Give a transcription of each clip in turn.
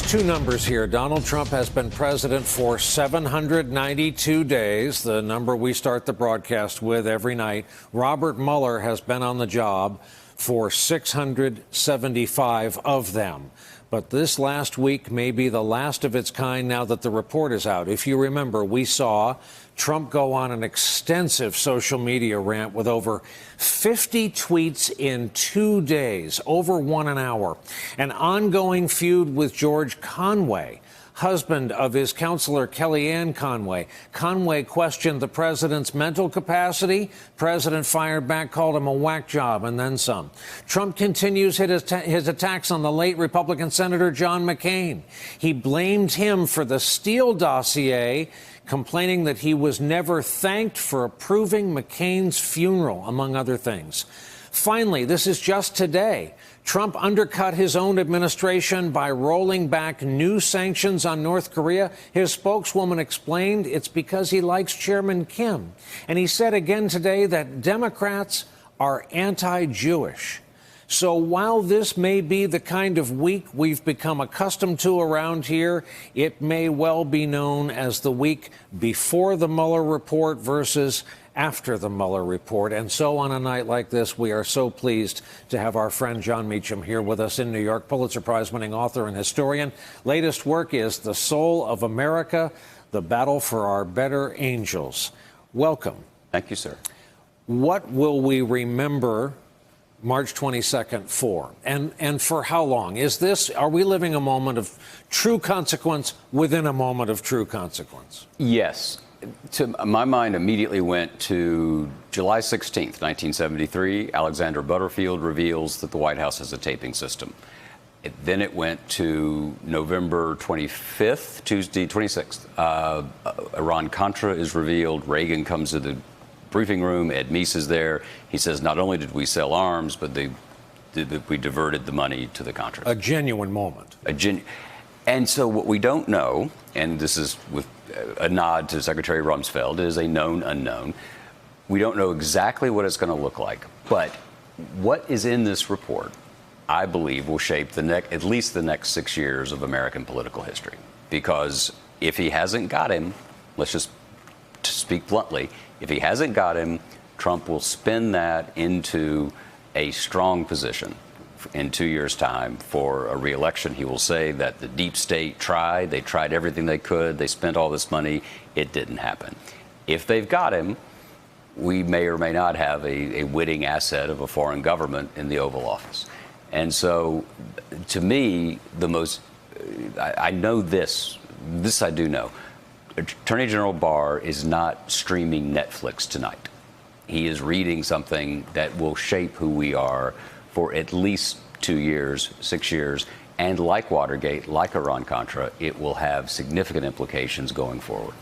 There's two numbers here. Donald Trump has been president for 792 days, the number we start the broadcast with every night. Robert Mueller has been on the job for 675 of them. But this last week may be the last of its kind now that the report is out. If you remember, we saw Trump go on an extensive social media rant with over 50 tweets in 2 days, over 1 hour. An ongoing feud with George Conway, husband of his counselor Kellyanne Conway. Conway questioned the president's mental capacity. President fired back, called him a whack job, and then some. Trump continues his attacks on the late Republican Senator John McCain. He blamed him for the Steele dossier, complaining that he was never thanked for approving McCain's funeral, among other things. Finally, this is just today. Trump undercut his own administration by rolling back new sanctions on North Korea. His spokeswoman explained it's because he likes Chairman Kim. And he said again today that Democrats are anti-Jewish. So while this may be the kind of week we've become accustomed to around here, it may well be known as the week before the Mueller report versus after the Mueller report. And so on a night like this, we are so pleased to have our friend Jon Meacham here with us in New York, Pulitzer Prize-winning author and historian. Latest work is The Soul of America, The Battle for Our Better Angels. Welcome. Thank you, sir. What will we remember March 22nd for? And for how long? Are we living a moment of true consequence within a moment of true consequence? Yes. To my mind immediately went to July 16th, 1973. Alexander Butterfield reveals that the White House has a taping system. Then it went to November 25th, Tuesday 26th. Iran-Contra is revealed. Reagan comes to the briefing room. Ed Meese is there. He says, not only did we sell arms, but we diverted the money to the Contras. A genuine moment. And so what we don't know, and this is with a nod to Secretary Rumsfeld, is a known unknown. We don't know exactly what it's going to look like. But what is in this report, I believe, will shape at least the next 6 years of American political history. Because if he hasn't got him, let's just speak bluntly, if he hasn't got him, Trump will spin that into a strong position in 2 years' time for a re-election. He will say that the deep state tried. They tried everything they could. They spent all this money. It didn't happen. If they've got him, we may or may not have a witting asset of a foreign government in the Oval Office. And so, to me, I know this I do know. Attorney General Barr is not streaming Netflix tonight. He is reading something that will shape who we are for at least 2 years, 6 years, and like Watergate, like Iran-Contra, it will have significant implications going forward.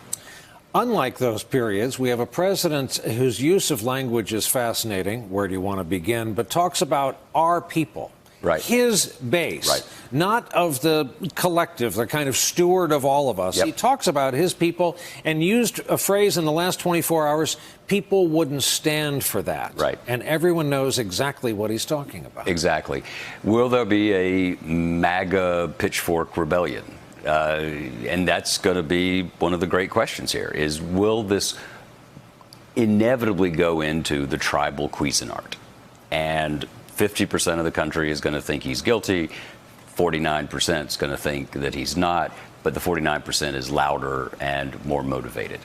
Unlike those periods, we have a president whose use of language is fascinating. Where do you want to begin? But talks about our people. Right. His base, right. Not of the collective, the kind of steward of all of us. Yep. He talks about his people and used a phrase in the last 24 hours, people wouldn't stand for that. Right. And everyone knows exactly what he's talking about. Exactly. Will there be a MAGA pitchfork rebellion? And that's going to be one of the great questions here is, will this inevitably go into the tribal Cuisinart? And 50% of the country is going to think he's guilty. 49% is going to think that he's not. But the 49% is louder and more motivated.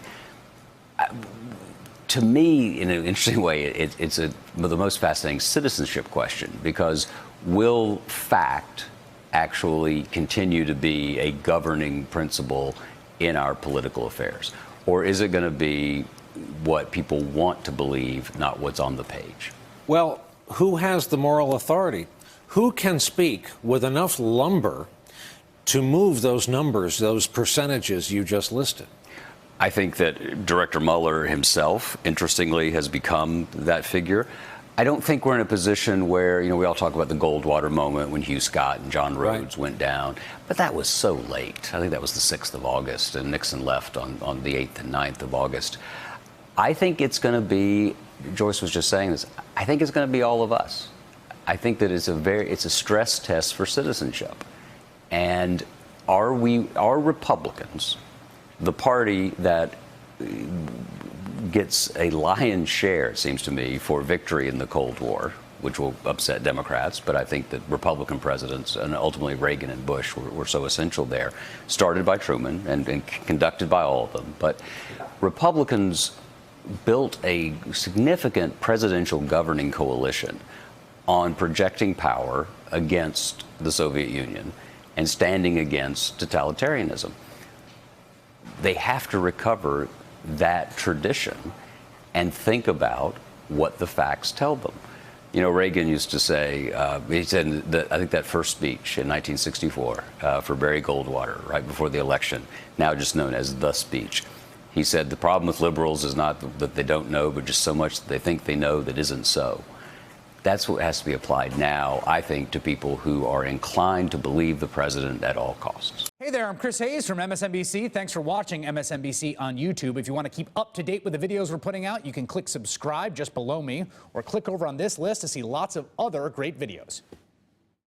To me, in an interesting way, it's the most fascinating citizenship question, because will fact actually continue to be a governing principle in our political affairs? Or is it going to be what people want to believe, not what's on the page? Well, who has the moral authority? Who can speak with enough lumber to move those numbers, those percentages you just listed? I think that Director Mueller himself, interestingly, has become that figure. I don't think we're in a position where, we all talk about the Goldwater moment when Hugh Scott and John Rhodes went down, but that was so late. I think that was the 6th of August, and Nixon left on the 8th and 9th of August. I think it's going to be, Joyce was just saying this, I think it's going to be all of us. I think that it's a stress test for citizenship. And are Republicans the party that gets a lion's share, it seems to me, for victory in the Cold War, which will upset Democrats, but I think that Republican presidents, and ultimately Reagan and Bush, were so essential there, started by Truman and conducted by all of them. But Republicans built a significant presidential governing coalition on projecting power against the Soviet Union and standing against totalitarianism. They have to recover that tradition and think about what the facts tell them. You know, Reagan used to say, he said that, I think that first speech in 1964 for Barry Goldwater, right before the election, now just known as the speech. He said the problem with liberals is not that they don't know, but just so much that they think they know that isn't so. That's what has to be applied now, I think, to people who are inclined to believe the president at all costs. Hey there, I'm Chris Hayes from MSNBC. Thanks for watching MSNBC on YouTube. If you want to keep up to date with the videos we're putting out, you can click subscribe just below me or click over on this list to see lots of other great videos.